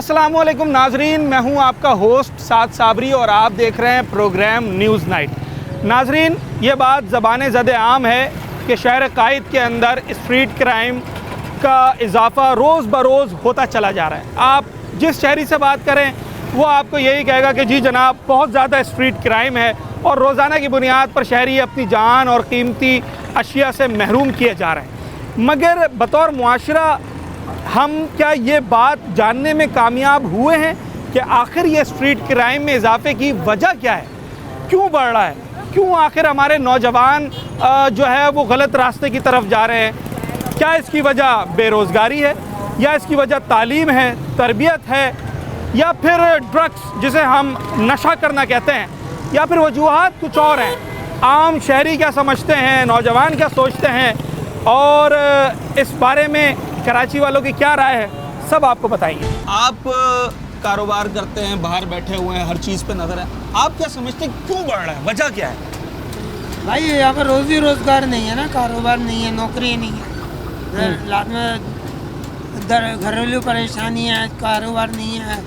अस्सलामुअलैकुम नाजरीन, मैं हूं आपका होस्ट साद साबरी और आप देख रहे हैं प्रोग्राम न्यूज़ नाइट। नाजरीन, ये बात ज़बान ज़द आम है कि शहर कायद के अंदर स्ट्रीट क्राइम का इजाफ़ा रोज़ बरोज़ होता चला जा रहा है। आप जिस शहरी से बात करें वो आपको यही कहेगा कि जी जनाब, बहुत ज़्यादा स्ट्रीट क्राइम है और रोज़ाना की बुनियाद पर शहरी अपनी जान और कीमती अशिया से महरूम किए जा रहे हैं। मगर बतौर मुआशरा हम क्या ये बात जानने में कामयाब हुए हैं कि आखिर ये स्ट्रीट क्राइम में इजाफे की वजह क्या है, क्यों बढ़ रहा है, क्यों आखिर हमारे नौजवान जो है वो गलत रास्ते की तरफ जा रहे हैं? क्या इसकी वजह बेरोज़गारी है, या इसकी वजह तालीम है, तरबियत है, या फिर ड्रग्स जिसे हम नशा करना कहते हैं, या फिर वजूहात कुछ और हैं? आम शहरी क्या समझते हैं, नौजवान क्या सोचते हैं, और इस बारे में कराची वालों की क्या राय है, सब आपको बताएंगे। आप कारोबार करते हैं, बाहर बैठे हुए हैं, हर चीज़ पे नज़र है, आप क्या समझते हैं क्यों बढ़ रहा है, वजह क्या है? भाई यहाँ पर रोज़ी रोज़गार नहीं है ना, कारोबार नहीं है, नौकरी नहीं है, लाद में घरेलू परेशानी है, कारोबार नहीं है।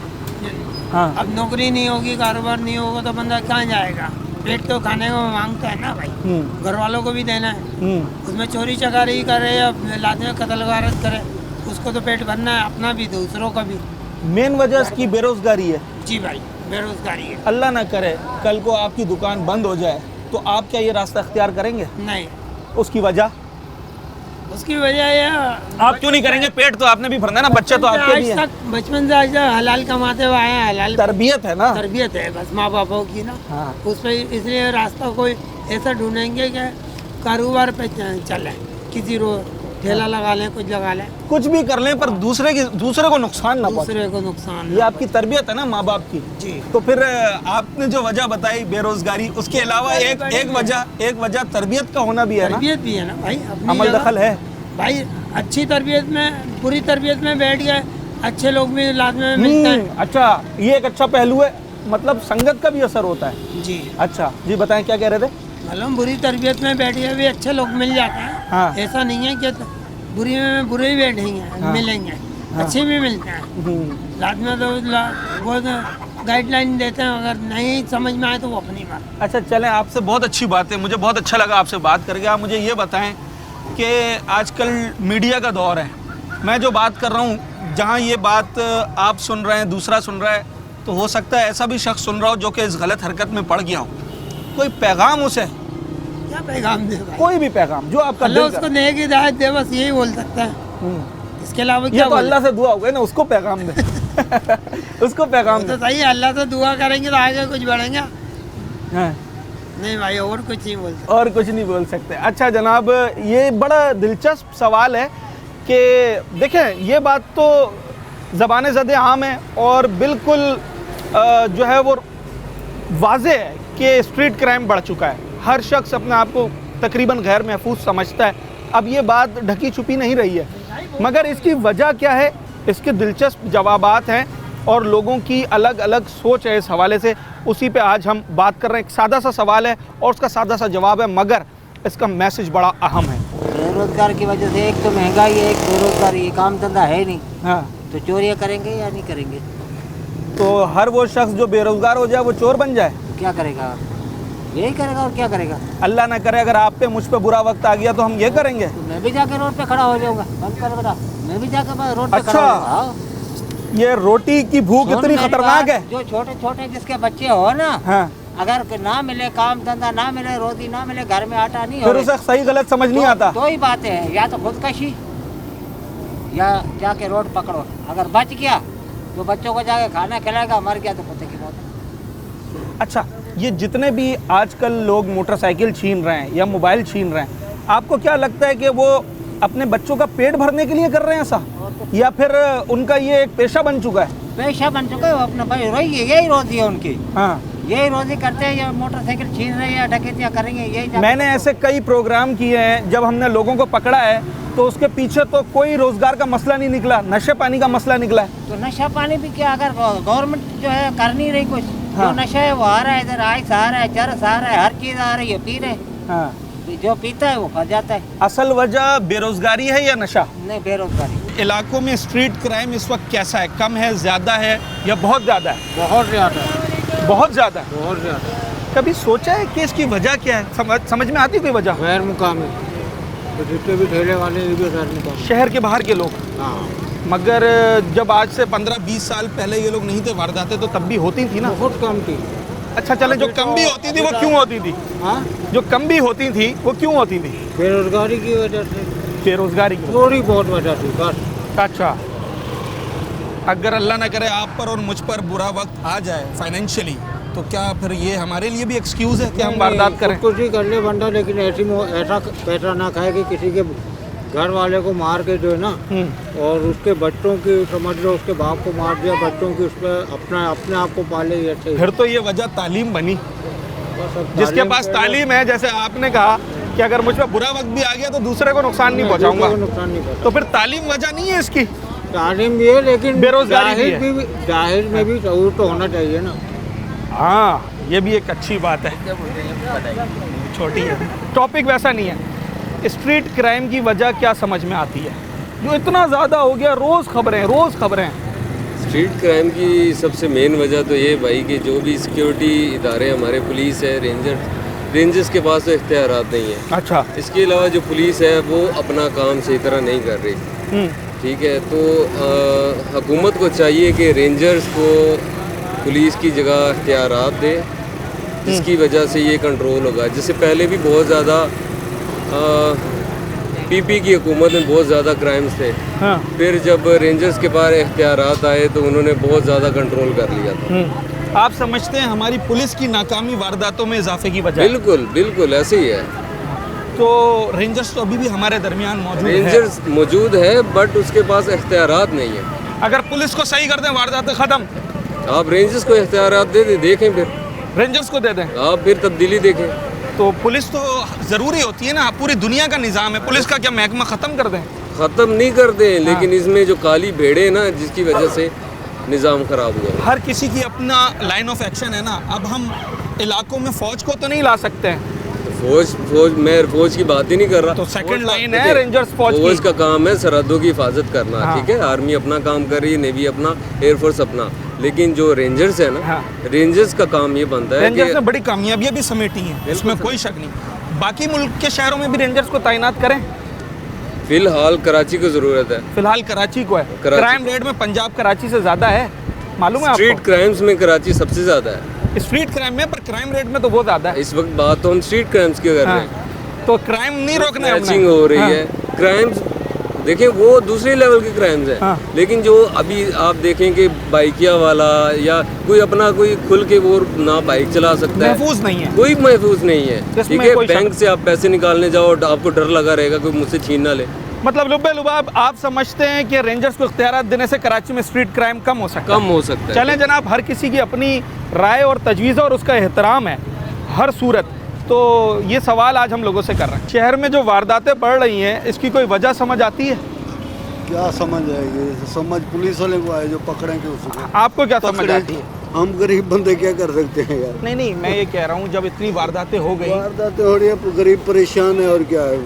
हाँ। अब नौकरी नहीं होगी, कारोबार नहीं होगा तो बंदा कहाँ जाएगा? पेट तो खाने को मांगता है ना भाई, घर वालों को भी देना है। उसमें चोरी चकारी करे या लाद में कत्ल गारत करे, उसको तो पेट भरना है, अपना भी दूसरों का भी। मेन वजह इसकी बेरोज़गारी है। जी भाई, बेरोज़गारी है। अल्लाह ना करे कल को आपकी दुकान बंद हो जाए तो आप क्या ये रास्ता अख्तियार करेंगे? नहीं। उसकी वजह उसकी वजह यह, आप क्यों नहीं करेंगे? पेट तो आपने भी भरना है ना, बच्चे तो आपके भी हैं। बचपन से आज तक हलाल कमाते हुए आए हैं, हलाल तरबियत है ना, तरबियत है बस माँ बापों की ना। हाँ। उस पर इसलिए रास्ता कोई ऐसा ढूंढेंगे कि कारोबार पे चले, किसी रो ठेला लगा लें, कुछ लगा लें, कुछ भी कर लें पर दूसरे को नुकसान ना पहुंचे। दूसरे को नुकसान। ये आपकी तरबियत है ना माँ बाप की। जी। तो फिर आपने जो वजह बताई बेरोजगारी, उसके अलावा एक वजह तरबियत का होना भी है ना। तरबियत भी है ना भाई, अपनी अमल जगह। दखल है भाई अच्छी तरबियत में, बुरी तरबियत में बैठ गए, अच्छे लोग भी लाद में मिलते हैं। अच्छा, ये एक अच्छा पहलू है, मतलब संगत का भी असर होता है। जी। अच्छा जी, बताएं क्या कह रहे थे? मालूम, बुरी तरबियत में बैठ गए भी अच्छे लोग मिल जाते हैं। हाँ। ऐसा नहीं है कि बुरी में बुरे ही बैठेंगे, हाँ। मिलेंगे, अच्छे भी मिलते हैं। लाद में तो वो गाइडलाइन देते हैं, अगर नहीं समझ में आए तो वो अपनी बात। अच्छा चलें, आपसे बहुत अच्छी बात है, मुझे बहुत अच्छा लगा आपसे बात करके। आप मुझे ये बताएं कि आजकल मीडिया का दौर है, मैं जो बात कर रहा हूँ, जहाँ ये बात आप सुन रहे हैं, दूसरा सुन रहा है, तो हो सकता है ऐसा भी शख्स सुन रहा हो जो कि इस गलत हरकत में पड़ गया हो। कोई पैगाम उसे, क्या पैगाम दे भाई? कोई भी पैगाम जो आपका अल्लाह दिल उसको करे। नेक हिदायत दे, बस यही बोल सकता है। इसके अलावा ये क्या तो अल्लाह से दुआ हो गई ना, उसको पैगाम दे उसको पैगाम तो दे। सही है, अल्लाह से दुआ करेंगे तो आगे कुछ बढ़ेंगे। हाँ। नहीं भाई, और कुछ नहीं बोल सकते। और कुछ नहीं बोल सकते। अच्छा जनाब, ये बड़ा दिलचस्प सवाल है कि देखें, ये बात तो ज़बान ज़द आम है और बिल्कुल जो है वो वाज़े है कि स्ट्रीट क्राइम बढ़ चुका है। हर शख्स अपने आप को तकरीबन गैर महफूज समझता है। अब ये बात ढकी छुपी नहीं रही है, मगर इसकी वजह क्या है, इसके दिलचस्प जवाबात हैं और लोगों की अलग अलग सोच है इस हवाले से। उसी पे आज हम बात कर रहे हैं। एक सादा सा सवाल है और उसका सादा सा जवाब है, मगर इसका मैसेज बड़ा अहम है। बेरोजगार की वजह से एक तो महंगाई है, एक बेरोजगारी, काम धंधा है नहीं, हाँ, तो चोरियाँ करेंगे या नहीं करेंगे? तो हर वो शख्स जो बेरोजगार हो जाए वो चोर बन जाए? क्या करेगा? यही करेगा और क्या करेगा? अल्लाह ना करे अगर आप पे मुझ पे बुरा वक्त आ गया तो हम ये करेंगे। तो मैं भी जाके रोड पे खड़ा हो जाऊंगा, बंद कर बेटा, मैं भी जाके रोड पे अच्छा। खड़ा हो जाऊंगा। ये रोटी की भूख सुन इतनी मेरी खतरनाक बात, है। जो छोटे छोटे जिसके बच्चे हो ना, हाँ। अगर ना मिले काम धंधा, ना मिले रोटी, ना मिले घर में आटा नहीं फिर हो, उसे सही गलत समझ नहीं आता। दो ही बातें हैं, या तो खुदकशी या जाके रोड पकड़ो। अगर बच गया तो बच्चों को जाके खाना खिलाएगा, मर गया तो कुत्ते की मौत। अच्छा, ये जितने भी आजकल लोग मोटरसाइकिल छीन रहे हैं या मोबाइल छीन रहे हैं, आपको क्या लगता है कि वो अपने बच्चों का पेट भरने के लिए कर रहे हैं ऐसा, या फिर उनका ये एक पेशा बन चुका है? पेशा बन चुका है, वो अपना भाई यही रोजी है उनकी। हाँ, यही रोजी करते हैं, या मोटरसाइकिल छीन रहे हैं या डकैतियाँ करेंगे, यही। मैंने ऐसे कई प्रोग्राम किए हैं, जब हमने लोगों को पकड़ा है तो उसके पीछे तो कोई रोजगार का मसला नहीं निकला, नशे पानी का मसला निकला है। तो नशा पानी भी क्या, अगर गवर्नमेंट जो है कर नहीं रही कुछ, हाँ। जो नशा है वो आ रहा है, इधर आइस आ रहा है, चरस आ रहा है, हर चीज आ रही है, पी रहे। हाँ। जो पीता है वो फंस जाता है। असल वजह बेरोजगारी है या नशा? नहीं, बेरोजगारी। इलाकों में स्ट्रीट क्राइम इस वक्त कैसा है? कम है, ज़्यादा है या बहुत ज़्यादा है? बहुत ज़्यादा, बहुत ज़्यादा है। बहुत ज़्यादा। कभी सोचा है कि इसकी वजह क्या है? समझ में आती कोई वजह? गैर मुकामी, तो जितने भी ठेले वाले ये भी गैर मुकामी। शहर के बाहर के लोग। हाँ, मगर जब आज से 15-20 साल पहले ये लोग नहीं थे वारदातें, तो तब भी होती थी ना? बहुत कम थी। अच्छा चले, जो कम भी होती थी वो क्यों होती थी? हाँ, जो कम भी होती थी वो क्यों होती थी? बेरोजगारी की वजह से, बेरोजगारी की। थोड़ी बहुत वजह थी बस। अच्छा, अगर अल्लाह ना करे आप पर और मुझ पर बुरा वक्त आ जाए फाइनेंशियली, तो क्या फिर ये हमारे लिए भी एक्सक्यूज़ है कि हम वारदात करें? कुछ ही कर ले बंदा, लेकिन ऐसा पैसा ना खाए कि किसी के घर वाले को मार के जो है ना, और उसके बच्चों की, समझ लो उसके बाप को मार दिया, बच्चों की, उस पर अपने आप को पाले। ये फिर तो ये वजह तालीम बनी। जिसके पास तालीम है, जैसे आपने कहा कि अगर मुझ पर बुरा वक्त भी आ गया तो दूसरे को नुकसान नहीं पहुंचाऊंगा, नुकसान नहीं पहुंचा। तो फिर तालीम वजह नहीं है इसकी? तालीम भी है, लेकिन बेरोजगारी भी है। जाहिर में भी शऊर तो होना चाहिए ना। हाँ, ये भी एक अच्छी बात है। छोटी है, टॉपिक वैसा नहीं है। स्ट्रीट क्राइम की वजह क्या समझ में आती है जो इतना ज़्यादा हो गया? रोज़ खबरें। स्ट्रीट क्राइम की सबसे मेन वजह तो ये भाई कि जो भी सिक्योरिटी इदारे हमारे, पुलिस है, रेंजर्स के पास तो इख्तियारात नहीं है। अच्छा। इसके अलावा जो पुलिस है वो अपना काम सही तरह नहीं कर रही। ठीक है, तो हुकूमत को चाहिए कि रेंजर्स को पुलिस की जगह इख्तियारात दे, जिसकी वजह से ये कंट्रोल होगा। जिससे पहले भी बहुत ज़्यादा पीपी की हुकूमत में बहुत ज़्यादा क्राइम्स थे। हाँ। फिर जब रेंजर्स के पास इख्तियारात आए तो उन्होंने बहुत ज़्यादा कंट्रोल कर लिया था। आप समझते हैं हमारी पुलिस की नाकामी वारदातों में इजाफे की वजह? बिल्कुल ऐसे ही है। तो रेंजर्स तो अभी भी हमारे दरमियान मौजूद है? रेंजर्स मौजूद है, बट उसके पास इख्तियारात नहीं है। अगर पुलिस को सही कर दें, वारदातें ख़त्म, आप रेंजर्स को इख्तियारात देखें, फिर रेंजर्स को दे दें, आप फिर तब्दीली देखें। तो पुलिस तो ज़रूरी होती है ना, पूरी दुनिया का निज़ाम है। पुलिस का क्या महकमा ख़त्म कर दें? ख़त्म नहीं कर दें, लेकिन इसमें जो काली भेड़े ना, जिसकी वजह से निज़ाम ख़राब हुआ। हर किसी की अपना लाइन ऑफ एक्शन है ना। अब हम इलाकों में फ़ौज को तो नहीं ला सकते हैं। मैं फौज की बात ही नहीं कर रहा। तो सेकंड लाइन है रेंजर्स, फौज का काम है सरहदों की हिफाजत करना। हाँ। ठीक है, आर्मी अपना काम कर रही है, नेवी अपना, एयरफोर्स अपना, लेकिन जो रेंजर्स है ना, हाँ। रेंजर्स का काम ये बनता है रेंजर्स कि ने बड़ी कामयाबियां भी समेटी हैं, इसमें कोई शक नहीं। बाकी मुल्क के शहरों में भी रेंजर्स को तैनात करें? फिलहाल कराची को ज़रूरत है। फिलहाल कराची को है। कराची। क्राइम रेट में पंजाब कराची से ज़्यादा है, मालूम है आपको? स्ट्रीट क्राइम्स में कराची सबसे ज़्यादा है। स्ट्रीट क्राइम में, पर क्राइम रेट में तो बहुत ज़्यादा है। इस वक्त बात तो हम स्ट्रीट क्राइम्स की कर रहे हैं। तो क्राइम नहीं रोकना है, स्नैचिंग हो रही है, क्राइम्स देखिए वो दूसरे लेवल के क्राइम्स हैं। हाँ। लेकिन जो अभी आप देखें कि बाइकिया वाला या कोई अपना कोई खुल के वो ना बाइक चला सकता है, महफूज नहीं है, कोई महफूज नहीं है। इसमें ठीक है, कोई बैंक से आप पैसे निकालने जाओ, आपको डर लगा रहेगा कोई मुझसे छीन ना ले। मतलब लुब्बे लुबाब आप समझते हैं कि रेंजर्स को इख्तियारात देने से कराची में स्ट्रीट क्राइम कम हो सकता है? कम हो सकता है। चलें जनाब, हर किसी की अपनी राय और तजवीज़ और उसका एहतराम है हर सूरत। तो ये सवाल आज हम लोगों से कर रहे हैं, शहर में जो वारदातें बढ़ रही हैं, इसकी कोई वजह समझ आती है? क्या समझ आएगी? समझ पुलिस वाले को आए जो पकड़ेंगे उसको। आपको क्या समझ पकड़े। आती है? हम गरीब बंदे क्या कर सकते हैं यार? नहीं, मैं ये कह रहा हूँ जब इतनी वारदातें हो गई, वारदातें हो रही है, गरीब परेशान है, और क्या है,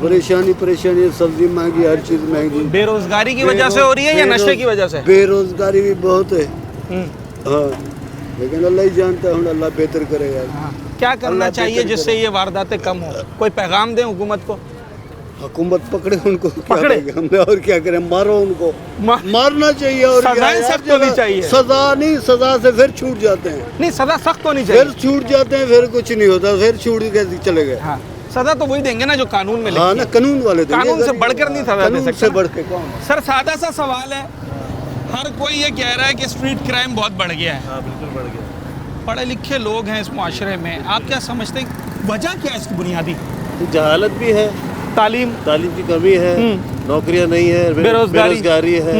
परेशानी, सब्जी महंगी, हर चीज़ महंगी। बेरोजगारी की वजह से हो रही है या नशे की वजह से? बेरोजगारी भी बहुत है। हाँ, लेकिन अल्लाह ही जानता है, अल्लाह बेहतर करेगा। क्या करना अल्लाह चाहिए बेहतर जिससे ये वारदातें कम हो? कोई पैगाम दें हुकूमत को? हुकूमत पकड़े उनको, क्या पकड़े? करेंगे हमने, और क्या करें, मारो उनको, मा- मारना चाहिए। और क्या सजाएं यार, सख्त होनी चाहिए। सजा नहीं, सजा से फिर छूट जाते हैं, नहीं, सजा सख्त होनी फिर चाहिए। छूट जाते हैं, फिर कुछ नहीं होता, फिर छूट के चले गए। हाँ, सजा तो वही देंगे ना जो कानून में हाँ लिखी ना, है। कानून वाले देंगे। कानून से बढ़कर नहीं सजा दे कानून सकते से ना। बढ़ के कौन? सर, सादा सा सवाल है, हर कोई ये कह रहा है कि स्ट्रीट क्राइम बहुत बढ़ गया है। हाँ बिल्कुल बढ़ गया। पढ़े लिखे लोग हैं इस मुआशरे में, आप क्या समझते हैं वजह क्या है इसकी बुनियादी? जहालत भी है, तालीम की कमी है, नौकरियां नहीं है, बेरोजगारी है,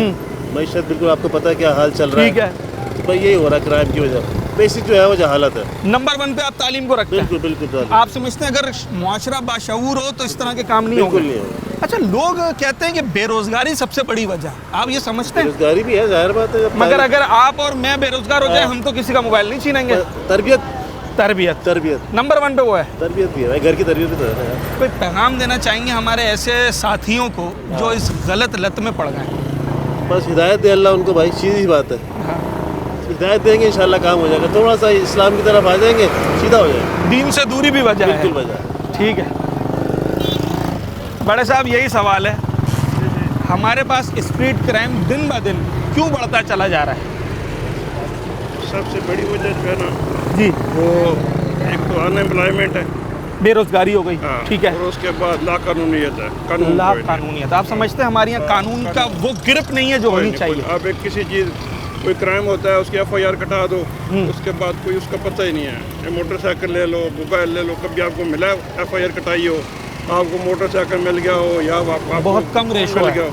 मैशत बिल्कुल आपको पता है क्या हाल चल रहा है। ठीक है, तो भाई यही हो रहा है क्राइम की वजह। बेसिक जो है वो जहालत है। नंबर 1 पे आप तालीम को रखते हैं। बिल्कुल आप समझते हैं अगर मुआशरा बाशऊर हो तो इस तरह के काम नहीं बिल्कुल होंगे? नहीं होगा। अच्छा, लोग कहते हैं कि बेरोजगारी सबसे बड़ी वजह, आप ये समझते हैं? बेरोजगारी भी है, जाहिर बात है। मगर अगर आप और मैं बेरोजगार हो जाए, हम तो किसी का मोबाइल नहीं छीनेंगे। तरबियत नंबर 1 पे वो है। तरबियत भी है भाई, घर की तरबियत भी तो है ना यार। कोई पैगाम देना चाहेंगे हमारे ऐसे साथियों को जो इस गलत लत में पड़ गए? बस हिदायत दे अल्लाह उनको भाई, सीधी बात है। हिदायत देंगे इंशाल्लाह काम हो जाएगा। थोड़ा सा इस्लाम की तरफ आ जाएंगे, सीधा हो जाएगा। दीन से दूरी भी वजह है। बिल्कुल वजह है। ठीक है बड़े साहब, यही सवाल है, हमारे पास स्ट्रीट क्राइम दिन ब दिन क्यों बढ़ता चला जा रहा है? सबसे बड़ी वजह जो है ना जी, वो एक तो अनएम्प्लॉयमेंट है, बेरोजगारी हो गई। हाँ, ठीक है, और उसके बाद लाकानूनियत है, कानून ला कोई नहीं। कानूनियत। आप समझते हैं हमारे यहाँ कानून का वो गिरफ्त नहीं है जो कोई होनी नहीं, चाहिए। आप एक किसी चीज़ कोई क्राइम होता है उसकी FIR कटा दो, उसके बाद कोई उसका पता ही नहीं है। ये मोटरसाइकिल ले लो, मोबाइल ले लो, कभी आपको मिला FIR कटाई हो, आपको मोटरसाइकिल मिल गया हो या आपको बहुत कम रेशो मिल है। गया हो,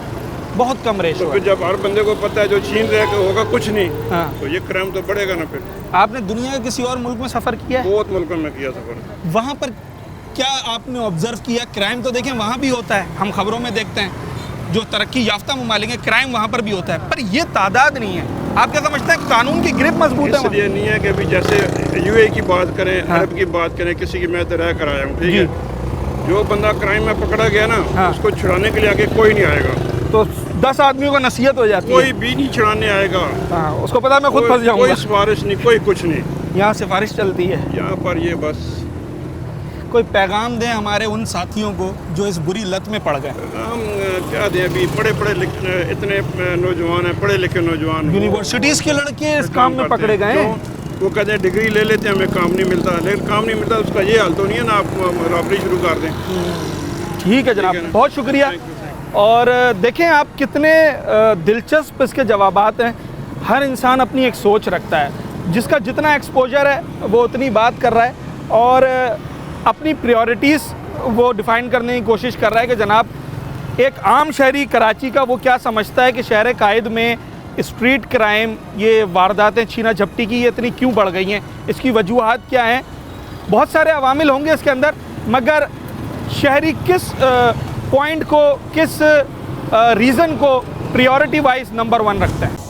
बहुत कम रेशो तो है। फिर जब हर बंदे को पता है जो छीन रहे कि होगा कुछ नहीं, हाँ। तो ये क्राइम तो बढ़ेगा ना। फिर आपने दुनिया के किसी और मुल्क में सफ़र किया है? बहुत मुल्कों में किया सफर। वहाँ पर क्या आपने ऑब्जर्व किया? क्राइम तो देखें वहाँ भी होता है, हम खबरों में देखते हैं, जो तरक्की याफ्ता ममालिक हैं क्राइम वहाँ पर भी होता है, पर ये तादाद नहीं है। आप क्या समझते हैं कानून की गिरफ्त मजबूत है? इसलिए नहीं है कि अभी जैसे UAE की बात करें, अरब की बात करें, किसी की मैं तो रह कर आया हूँ, ठीक है, जो बंदा क्राइम में पकड़ा गया ना, हाँ। उसको छुड़ाने के लिए आगे कोई नहीं आएगा, तो 10 आदमियों को नसीहत हो जाती कोई है। भी नहीं छुड़ाने आएगा। हाँ, उसको पता है मैं खुद फंस कोई जाऊंगा। सिफारिश नहीं, कोई कुछ नहीं, यहाँ सिफारिश चलती है। यहाँ पर ये बस कोई पैगाम दें हमारे उन साथियों को जो इस बुरी लत में पड़ गए? हम क्या दें, अभी इतने नौजवान हैं, पढ़े लिखे नौजवान, यूनिवर्सिटीज़ के लड़के इस काम में पकड़े गए हैं। क्यों? वो कहते हैं डिग्री ले लेते हैं, हमें काम नहीं मिलता, लेकिन काम नहीं मिलता उसका ये हाल तो नहीं है ना आप रॉबरी शुरू कर दें। ठीक है जनाब, ठीक है ना? बहुत शुक्रिया। और देखें आप कितने दिलचस्प इसके जवाबात हैं। हर इंसान अपनी एक सोच रखता है, जिसका जितना एक्सपोजर है वो उतनी बात कर रहा है और अपनी प्रायोरिटीज़ वो डिफ़ाइन करने की कोशिश कर रहा है कि जनाब एक आम शहरी कराची का वो क्या समझता है कि शहर कायद में स्ट्रीट क्राइम, ये वारदातें छीना झपटी की ये इतनी क्यों बढ़ गई हैं, इसकी वजूहात क्या हैं। बहुत सारे अवामिल होंगे इसके अंदर, मगर शहरी किस पॉइंट को, किस रीज़न को प्रायोरिटी वाइज नंबर 1 रखता है।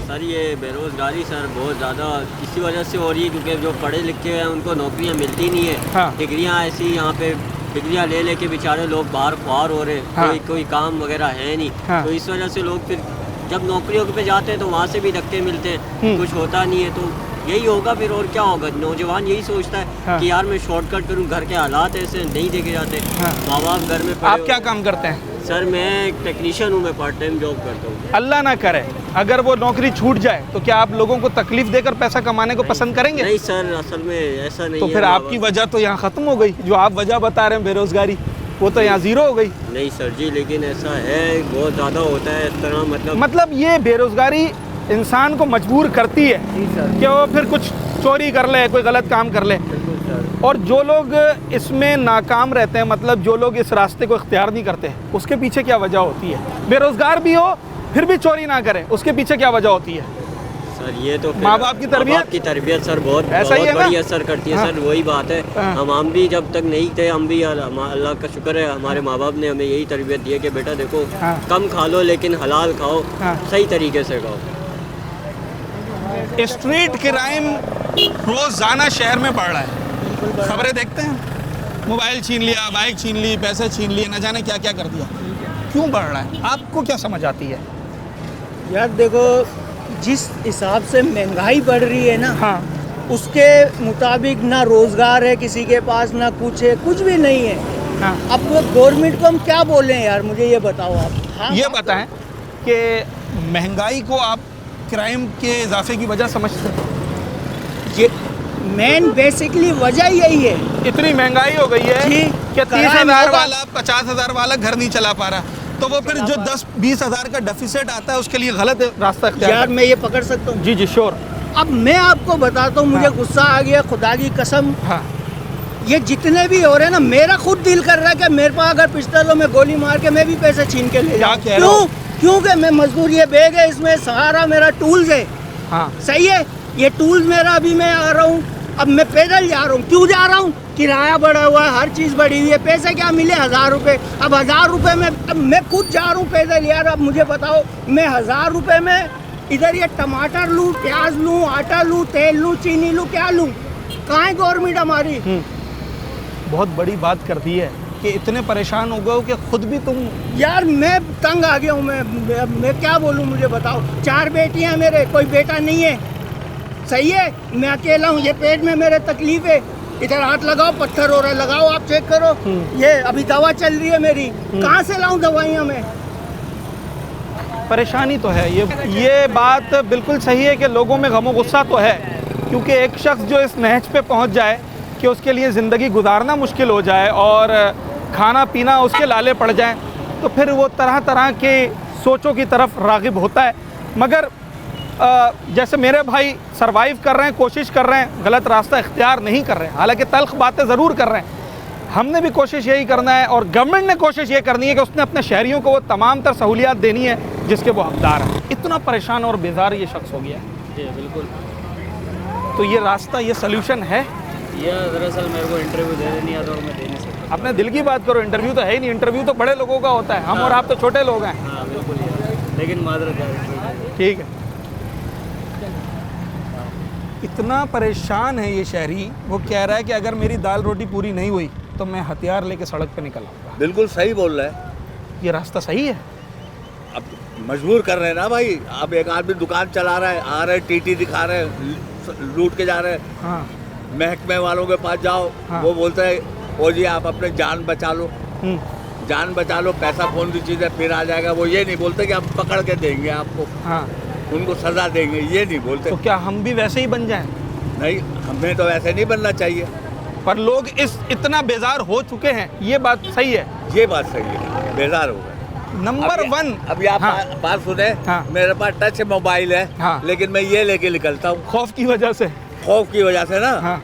सर ये बेरोज़गारी सर बहुत ज़्यादा इसी वजह से हो रही है क्योंकि जो पढ़े लिखे हैं उनको नौकरियां मिलती नहीं है। हाँ। डिग्रियां ऐसी यहाँ पे डिग्रियां ले लेके बेचारे लोग बाहर ख्वार हो रहे, हाँ। कोई काम वगैरह है नहीं। हाँ। तो इस वजह से लोग फिर जब नौकरियों पे जाते हैं तो वहाँ से भी धक्के मिलते हैं, कुछ होता नहीं है। तो यही होगा फिर, और क्या होगा। नौजवान यही सोचता है हाँ। कि यार मैं शॉर्टकट करूँ, घर के हालात ऐसे नहीं देखे जाते, हाँ। माँ बाप घर में आप पड़े क्या होते काम करते हैं? हैं। सर मैं एक टेक्नीशियन हूँ, मैं पार्ट टाइम जॉब करता हूँ। अल्लाह ना करे अगर वो नौकरी छूट जाए तो क्या आप लोगों को तकलीफ देकर पैसा कमाने को पसंद करेंगे? नहीं सर, असल में ऐसा नहीं तो है। फिर आपकी वजह तो यहाँ ख़त्म हो गई। जो आप वजह बता रहे हैं बेरोज़गारी, वो तो यहाँ ज़ीरो हो गई। नहीं सर जी, लेकिन ऐसा है बहुत ज़्यादा होता है इस तरह, मतलब ये बेरोज़गारी इंसान को मजबूर करती है कि वो फिर कुछ चोरी कर ले, कोई गलत काम कर ले। और जो लोग इसमें नाकाम रहते हैं, मतलब जो लोग इस रास्ते को इख्तियार नहीं करते, उसके पीछे क्या वजह होती है? बेरोज़गार भी हो फिर भी चोरी ना करे, उसके पीछे क्या वजह होती है? सर ये तो माँ बाप की तरबियत सर बहुत ऐसा ही है ना? बड़ी असर करती है। हाँ। सर वही बात है, हाँ। हम भी जब तक नहीं थे, हम भी अल्लाह का शुक्र है हमारे माँ बाप ने हमें यही तरबियत दी है कि बेटा देखो हाँ। कम खा लो लेकिन हलाल खाओ, हाँ। सही तरीके से खाओ। स्ट्रीट क्राइम रोज़ाना शहर में बढ़ रहा है। खबरें देखते हैं, मोबाइल छीन लिया, बाइक छीन ली, पैसे छीन लिए, न जाने क्या क्या कर दिया। क्यों बढ़ रहा है? आपको क्या समझ आती है? यार देखो, जिस हिसाब से महंगाई बढ़ रही है ना, हाँ, उसके मुताबिक ना रोजगार है किसी के पास, ना कुछ है, कुछ भी नहीं है। हाँ। अब वो गवर्नमेंट को हम क्या बोलें यार, मुझे ये बताओ आप। हाँ, ये बताएं कि महंगाई को आप क्राइम के इजाफे की वजह समझते हैं? ये मेन बेसिकली वजह यही है। इतनी महंगाई हो गई है जी, कि कराए 30,000 होगा। वाला 50,000 वाला घर नहीं चला पा रहा, तो वो फिर जो 10-20 हज़ार का डेफिसिट आता है उसके लिए गलत रास्ता इख्तियार यार करता मैं ये पकड़ सकता हूँ? है। जी जी श्योर। अब मैं आपको बताता हूँ, मुझे हाँ। गुस्सा आ गया, खुदा की कसम। हाँ, ये जितने भी हो रहे हैं ना, मेरा खुद दिल कर रहा है कि मेरे पास अगर पिस्टल हो, मैं गोली मार के मैं भी पैसे छीन के ले क्या जाऊँ। कह रहे हो? क्योंकि मैं मजदूर, ये बैग है, इसमें सहारा मेरा टूल्स है। हाँ, सही है, ये टूल्स मेरा, अभी मैं आ रहा हूँ, अब मैं पैदल जा रहा हूँ। क्यों जा रहा हूँ? किराया बढ़ा हुआ है, हर चीज़ बढ़ी हुई है, पैसे क्या मिले 1000 रुपये। अब 1000 रुपये में, अब मैं खुद जा रहा हूँ पैदल यार। अब मुझे बताओ, मैं 1000 रुपये में इधर ये टमाटर लूँ, प्याज लूँ, आटा लूँ, तेल लूँ, चीनी लूँ, क्या लूँ? कहाँ है गवर्नमेंट हमारी? बहुत बड़ी बात कर दी है कि इतने परेशान हो गए हो कि खुद भी तुम। यार मैं तंग आ गया हूँ, मैं क्या बोलूँ, मुझे बताओ। 4 बेटियाँ हैं मेरे, कोई बेटा नहीं है, सही है? मैं अकेला हूँ, ये पेट में मेरे तकलीफ है, इधर हाथ लगाओ पत्थर हो रहा है, लगाओ आप चेक करो। ये अभी दवा चल रही है मेरी, कहाँ से लाऊं दवाइयाँ मैं? परेशानी तो है, ये बात बिल्कुल सही है कि लोगों में गमो गुस्सा तो है, क्योंकि एक शख्स जो इस नहज पे पहुंच जाए कि उसके लिए ज़िंदगी गुजारना मुश्किल हो जाए और खाना पीना उसके लाले पड़ जाए, तो फिर वो तरह तरह के सोचों की तरफ राग़िब होता है। मगर जैसे मेरे भाई सरवाइव कर रहे हैं, कोशिश कर रहे हैं, गलत रास्ता इख्तियार नहीं कर रहे हैं, हालांकि तल्ख बातें ज़रूर कर रहे हैं। हमने भी कोशिश यही करना है और गवर्नमेंट ने कोशिश ये करनी है कि उसने अपने शहरियों को वो तमाम तर सहूलियात देनी है जिसके वो हकदार हैं। इतना परेशान और बेजार ये शख्स हो गया है। जी बिल्कुल। तो ये रास्ता, ये सल्यूशन है? ये दरअसल मेरे को इंटरव्यू दे नहीं आता और मैं दे नहीं सकता। अपने दिल की बात करो, इंटरव्यू तो है ही नहीं, इंटरव्यू तो बड़े लोगों का होता है, हम और आप तो छोटे लोग हैं। हाँ बिल्कुल यार, लेकिन माजरत यार। ठीक है। इतना परेशान है ये शहरी, वो कह रहा है कि अगर मेरी दाल रोटी पूरी नहीं हुई तो मैं हथियार लेके सड़क पे निकल आऊँगा। बिल्कुल सही बोल रहा है। ये रास्ता सही है? अब मजबूर कर रहे हैं ना भाई। अब एक आदमी दुकान चला रहा है, आ रहे टीटी दिखा रहे हैं, लूट के जा रहे हैं। हाँ। महकमे वालों के पास जाओ, हाँ। वो बोलते हैं ओ जी आप अपने जान बचा लो, जान बचा लो, पैसा कौन सी चीज़ है फिर आ जाएगा। वो ये नहीं बोलते कि हम पकड़ के देंगे आपको, हाँ, उनको सजा देंगे, ये नहीं बोलते। तो क्या हम भी वैसे ही बन जाएं? नहीं, हमें तो वैसे नहीं बनना चाहिए। पर लोग इतना बेजार हो चुके हैं, ये बात सही है। ये बात सही है, बेजार हो गए। नंबर 1 अभी आप बात सुने। हाँ। मेरे पास टच मोबाइल है। हाँ। लेकिन मैं ये लेके निकलता हूँ खौफ की वजह से। खौफ की वजह से ना। हाँ।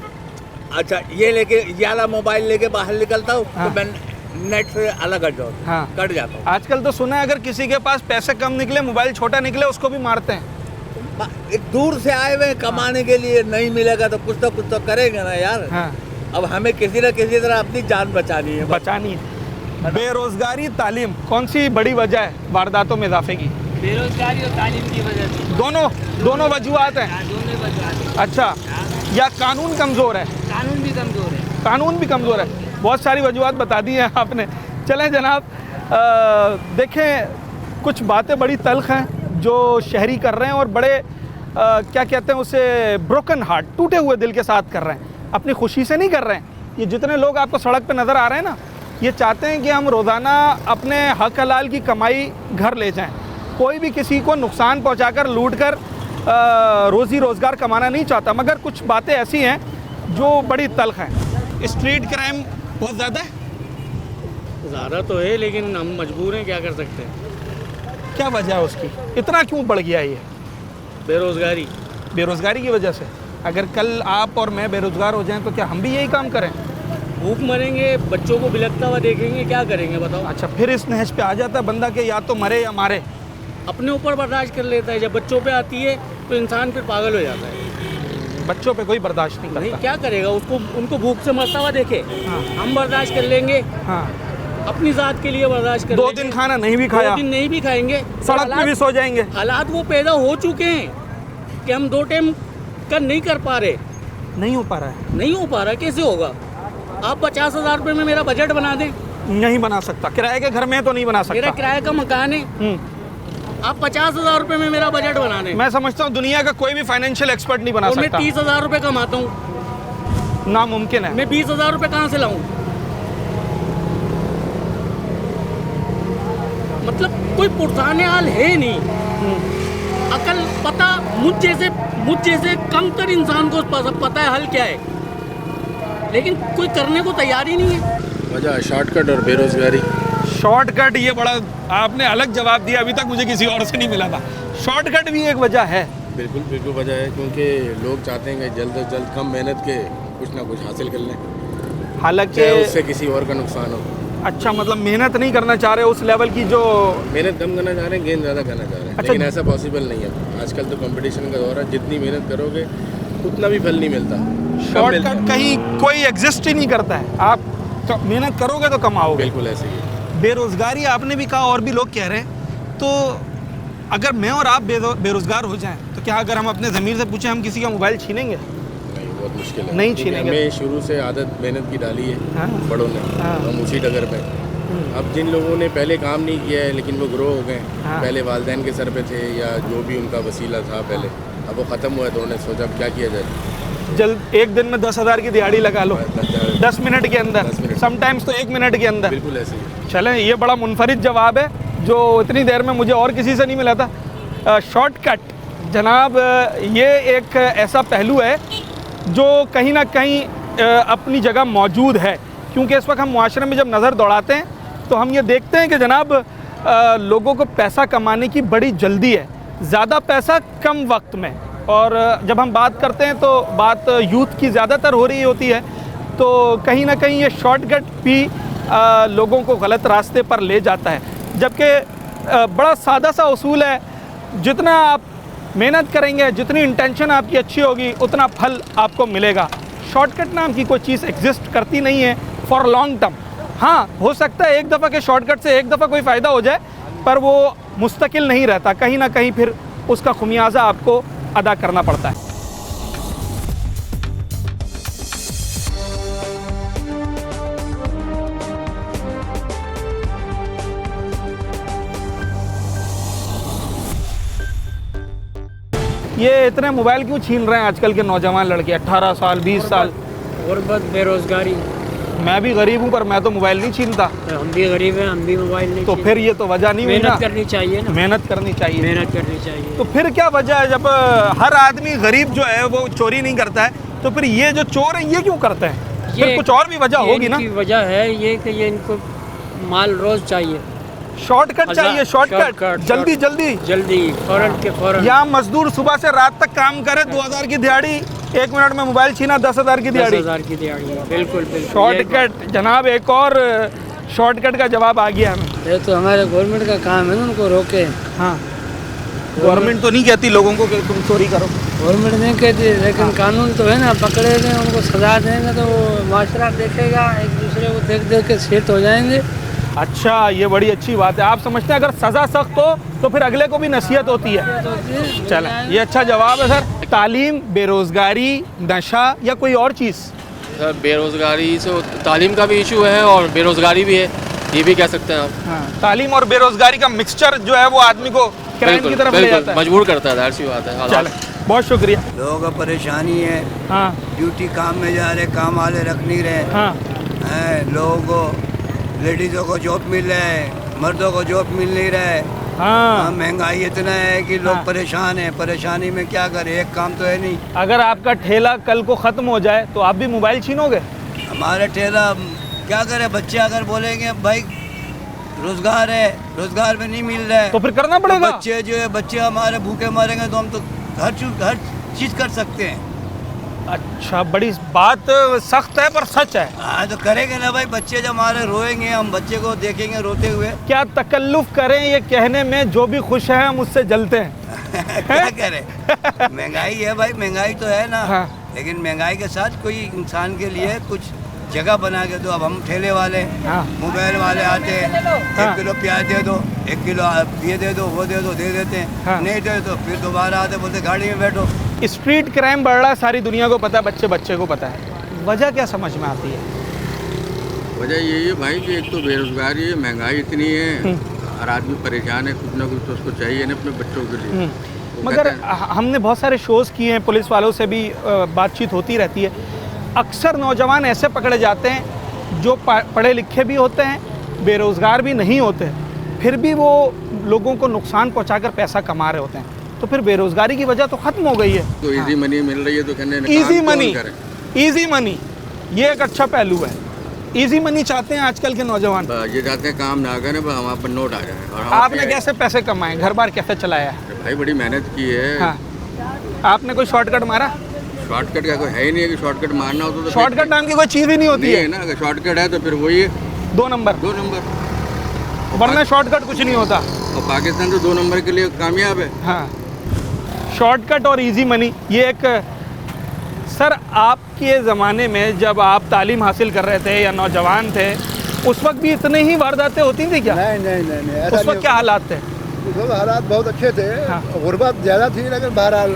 अच्छा, ये लेके वाला मोबाइल लेके बाहर निकलता हूँ। हाँ। तो मैं नेट से अलग हट जाता हूँ। हाँ। कट जाता हूँ। आजकल तो सुना है अगर किसी के पास पैसे कम निकले, मोबाइल छोटा निकले, उसको भी मारते हैं। एक दूर से आए हुए कमाने के लिए, नहीं मिलेगा तो कुछ तो करेंगे ना यार। हाँ। अब हमें किसी न किसी तरह अपनी जान बचानी है। बचानी है। बेरोजगारी, तालीम, कौन सी बड़ी वजह है वारदातों में इजाफे की? बेरोजगारी और तालीम की वजह से। दोनों वजूहात हैं। दोनों वजह। अच्छा, या कानून कमज़ोर है? कानून भी कमज़ोर है। कानून भी कमज़ोर है। बहुत सारी वजूहात बता दी हैं आपने। चलें जनाब, देखें कुछ बातें बड़ी तल्ख हैं जो शहरी कर रहे हैं और बड़े क्या कहते हैं उसे, ब्रोकन हार्ट, टूटे हुए दिल के साथ कर रहे हैं, अपनी खुशी से नहीं कर रहे हैं। ये जितने लोग आपको सड़क पे नज़र आ रहे हैं ना, ये चाहते हैं कि हम रोज़ाना अपने हक हलाल की कमाई घर ले जाएं। कोई भी किसी को नुकसान पहुंचाकर, लूट कर रोज़ी रोज़गार कमाना नहीं चाहता। मगर कुछ बातें ऐसी हैं जो बड़ी तल्ख हैं। स्ट्रीट क्राइम बहुत ज़्यादा है? ज़्यादा तो है, लेकिन हम मजबूर हैं, क्या कर सकते हैं। क्या वजह है उसकी? इतना क्यों बढ़ गया ये? बेरोज़गारी। बेरोज़गारी की वजह से? अगर कल आप और मैं बेरोज़गार हो जाएं तो क्या हम भी यही काम करें? भूख मरेंगे, बच्चों को बिलखता हुआ देखेंगे, क्या करेंगे बताओ। अच्छा, फिर इस नहज पे आ जाता है बंदा कि या तो मरे या मारे। अपने ऊपर बर्दाश्त कर लेता है, जब बच्चों पे आती है तो इंसान फिर पागल हो जाता है। बच्चों पे कोई बर्दाश्त नहीं करता। नहीं, क्या करेगा, उसको उनको भूख से मरता हुआ देखे। हाँ। हम बर्दाश्त कर लेंगे। हाँ। अपनी ज़ात के लिए बर्दाश्त कर 2 दिन खाना नहीं भी खाया, 2 दिन नहीं भी खाएंगे, सड़क पे भी सो जाएंगे। हालात वो पैदा हो चुके हैं कि हम 2 टाइम का नहीं कर पा रहे। नहीं हो पा रहा है। नहीं हो पा रहा, कैसे होगा? आप 50,000 रुपये में मेरा बजट बना दें। नहीं बना सकता। किराए के घर में तो नहीं बना सकता। मेरा किराए का मकान है, आप 50,000 रुपये में मेरा बजट बना दें। मैं समझता हूँ दुनिया का कोई भी फाइनेंशियल एक्सपर्ट नहीं बना सकता। मैं 30,000 रुपये कमाता हूँ। नामुमकिन है। मैं 20,000 रुपये कहाँ से लाऊं? मतलब कोई पुरसाने हाल है नहीं। अकल पता, मुझ जैसे कमतर इंसान को पता है हल क्या है, लेकिन कोई करने को तैयार ही नहीं है। वजह शॉर्टकट और बेरोजगारी। शॉर्टकट, ये बड़ा आपने अलग जवाब दिया, अभी तक मुझे किसी और से नहीं मिला था। शॉर्टकट भी एक वजह है। बिल्कुल वजह है, क्योंकि लोग चाहते हैं कि जल्द से जल्द कम मेहनत के कुछ ना कुछ हासिल कर लें, हालांकि उससे किसी और का नुकसान हो। अच्छा, मतलब मेहनत नहीं करना चाह रहे उस लेवल की, जो मेहनत कम करना चाह रहे हैं, गेंद ज़्यादा करना चाह रहे हैं। अच्छा। लेकिन ऐसा पॉसिबल नहीं है। आजकल तो कंपटीशन का दौर है, जितनी मेहनत करोगे उतना भी फल नहीं मिलता। शॉर्टकट कहीं कोई एग्जिस्ट ही नहीं करता है। आप मेहनत करोगे तो कमाओगे। बिल्कुल ऐसे ही। बेरोजगारी आपने भी कहा और भी लोग कह रहे हैं, तो अगर मैं और आप बेरोजगार हो जाएं तो क्या अगर हम अपने ज़मीर से पूछें हम किसी का मोबाइल छीनेंगे? बहुत मुश्किल है, नहीं छीनेंगे। हमें शुरू से आदत मेहनत की डाली है हाँ। बड़ों ने, हाँ। हम उसी डगर पे। अब जिन लोगों ने पहले काम नहीं किया है लेकिन वो ग्रो हो गए, हाँ। पहले वालिदैन के सर पे थे या जो भी उनका वसीला था पहले, अब वो ख़त्म हुआ है तो उन्होंने सोचा अब क्या किया जाए। जल्द एक दिन में 10,000 की दिहाड़ी लगा लो 10 मिनट के अंदर, 10 मिनट। समटाइम्स तो 1 मिनट के अंदर। बिल्कुल ऐसे ही। चलें, ये बड़ा मुनफरिद जवाब है जो इतनी देर में मुझे और किसी से नहीं मिला था। शॉर्टकट जनाब, ये एक ऐसा पहलू है जो कहीं ना कहीं अपनी जगह मौजूद है, क्योंकि इस वक्त हम मुआशरे में जब नज़र दौड़ाते हैं तो हम ये देखते हैं कि जनाब लोगों को पैसा कमाने की बड़ी जल्दी है, ज़्यादा पैसा कम वक्त में। और जब हम बात करते हैं तो बात यूथ की ज़्यादातर हो रही होती है, तो कहीं ना कहीं ये शॉर्टकट भी लोगों को गलत रास्ते पर ले जाता है। जबकि बड़ा सादा सा उसूल है, जितना आप मेहनत करेंगे, जितनी इंटेंशन आपकी अच्छी होगी, उतना फल आपको मिलेगा। शॉर्टकट नाम की कोई चीज़ एग्जिस्ट करती नहीं है फॉर लॉन्ग टर्म। हाँ, हो सकता है एक दफ़ा के शॉर्टकट से एक दफ़ा कोई फ़ायदा हो जाए, पर वो मुस्तकिल नहीं रहता, कहीं ना कहीं फिर उसका खुमियाजा आपको अदा करना पड़ता है। ये इतने मोबाइल क्यों छीन रहे हैं आजकल के नौजवान लड़के, 18 साल 20 साल? गुर्बत, बेरोजगारी। मैं भी गरीब हूँ पर मैं तो मोबाइल नहीं छीनता। हम भी गरीब हैं, हम भी मोबाइल नहीं। तो फिर ये तो वजह नहीं हुई ना। मेहनत करनी चाहिए ना। मेहनत करनी चाहिए। मेहनत करनी चाहिए। तो फिर क्या वजह है जब हर आदमी गरीब जो है वो चोरी नहीं करता है, तो फिर ये जो चोर है ये क्यों करते हैं? फिर कुछ और भी वजह होगी ना। वजह है ये कि ये इनको माल रोज चाहिए, शॉर्टकट चाहिए, शॉर्टकट, जल्दी जल्दी जल्दी, फौरन के फौरन। यहाँ मजदूर सुबह से रात तक काम करे, 2,000 की दिहाड़ी, 1 मिनट में मोबाइल छीना, 10,000 की दिहाड़ी। 10,000 की दिहाड़ी, बिल्कुल बिल्कुल। शॉर्टकट जनाब, एक और शॉर्टकट का जवाब आ गया हमें। ये तो हमारे गवर्नमेंट का काम है ना, उनको रोके। हाँ, गवर्नमेंट तो नहीं कहती लोगों को कि तुम चोरी करो। गवर्नमेंट नहीं कहती, लेकिन कानून तो है ना, पकड़ेंगे उनको सजा देंगे तो वो माशरा देखेगा, एक दूसरे को देख देख के सेट हो जाएंगे। अच्छा, ये बड़ी अच्छी बात है। आप समझते हैं अगर सज़ा सख्त हो तो फिर अगले को भी नसीहत होती है। चलें, ये अच्छा जवाब है सर। तालीम, बेरोज़गारी, नशा या कोई और चीज़? सर बेरोज़गारी से तालीम का भी इशू है और बेरोज़गारी भी है, ये भी कह सकते हैं आप। हाँ, तालीम और बेरोज़गारी का मिक्सचर जो है वो आदमी को क्राइम की तरफ ले जाता है, मजबूर करता है, जाहिर सी बात है। चलें, बहुत शुक्रिया। लोगों को परेशानी है। हाँ, ड्यूटी काम में जा रहे, काम वाले रख नहीं रहे। हाँ, लोगों को, लेडीज़ों को जॉब मिल रहा है, मर्दों को जॉब मिल नहीं रहा है। हाँ, महंगाई इतना है कि लोग हाँ। परेशान हैं। परेशानी में क्या करें, एक काम तो है नहीं। अगर आपका ठेला कल को ख़त्म हो जाए तो आप भी मोबाइल छीनोगे? हमारा ठेला क्या करे, बच्चे अगर बोलेंगे भाई रोजगार है, रोजगार में नहीं मिल रहा है तो फिर करना पड़ेगा। तो बच्चे जो है, बच्चे हमारे भूखे मरेंगे तो हम तो हर चीज़ कर सकते हैं। अच्छा, बड़ी बात सख्त है पर सच है। हाँ, तो करेंगे ना भाई, बच्चे जब हमारे रोएंगे, हम बच्चे को देखेंगे रोते हुए। क्या तकल्लुफ करें ये कहने में जो भी खुश हैं हम उससे जलते हैं। क्या करें, महंगाई है भाई, महंगाई तो है ना। हाँ। लेकिन महंगाई के साथ कोई इंसान के लिए कुछ जगह बना के दो। अब हम ठेले वाले, हाँ। मोबाइल वाले आते हैं, हाँ। 1 किलो प्याज दे दो, 1 किलो ये दे दो, वो दे दो, दे देते हैं। हाँ। नहीं दे तो फिर दोबारा आते, बोलते गाड़ी में बैठो। स्ट्रीट क्राइम बढ़ रहा है, सारी दुनिया को पता है, बच्चे बच्चे को पता है। वजह क्या समझ में आती है? वजह यही है भाई कि एक तो बेरोजगारी है, महंगाई इतनी है, हर आदमी परेशान है, कुछ ना कुछ तो उसको चाहिए ना अपने बच्चों के लिए। मगर हमने बहुत सारे शोज़ किए हैं, पुलिस वालों से भी बातचीत होती रहती है। अक्सर नौजवान ऐसे पकड़े जाते हैं जो पढ़े लिखे भी होते हैं, बेरोज़गार भी नहीं होते, फिर भी वो लोगों को नुकसान पहुंचाकर पैसा कमा रहे होते हैं। तो फिर बेरोज़गारी की वजह तो ख़त्म हो गई है। तो इजी मनी मिल रही है तो कहने इजी मनी, इजी मनी, ये एक अच्छा पहलू है। इजी मनी चाहते हैं आजकल के नौजवान, ये चाहते हैं काम ना करें, हम आप पर नोट आ जाए। आपने कैसे पैसे कमाए, घर बार कैसे चलाया है? भाई बड़ी मेहनत की है। हाँ, आपने कोई शॉर्टकट मारा? शॉर्टकट का कोई है ही नहीं है कि शॉर्टकट मारना हो तो शॉर्टकट नाम की कोई चीज़ ही नहीं होती है ना। अगर शॉर्टकट है तो फिर वही है 2 नंबर, वरना शॉर्टकट कुछ नहीं होता। और पाकिस्तान तो 2 नंबर के लिए कामयाब है। हाँ, शॉर्टकट और इजी मनी, ये एक सर आपके ज़माने में जब आप तालीम हासिल कर रहे थे या नौजवान थे, उस वक्त भी इतने ही वारदातें होती थी क्या? नहीं, उस वक्त क्या हालात थे? उस वक्त हालात बहुत अच्छे थे। गुर्बत ज़्यादा थी लेकिन बहरहाल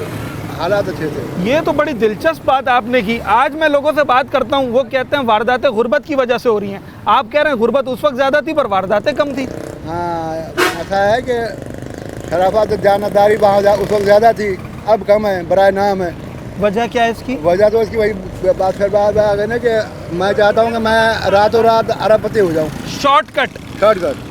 हालात अच्छे थे। ये तो बड़ी दिलचस्प बात आपने की। आज मैं लोगों से बात करता हूँ, वो कहते हैं वारदातें गुर्बत की वजह से हो रही हैं। आप कह रहे हैं गुर्बत उस वक्त ज़्यादा थी पर वारदातें कम थी। हाँ, ऐसा है कि खराफात जानदारी वहाँ उस वक्त ज़्यादा थी, अब कम है, बराए नाम है। वजह क्या है इसकी? वजह तो इसकी वही बात फिर बात आ गई ना कि मैं चाहता हूँ कि मैं रातों रात अरबपति हो जाऊँ। शॉर्टकट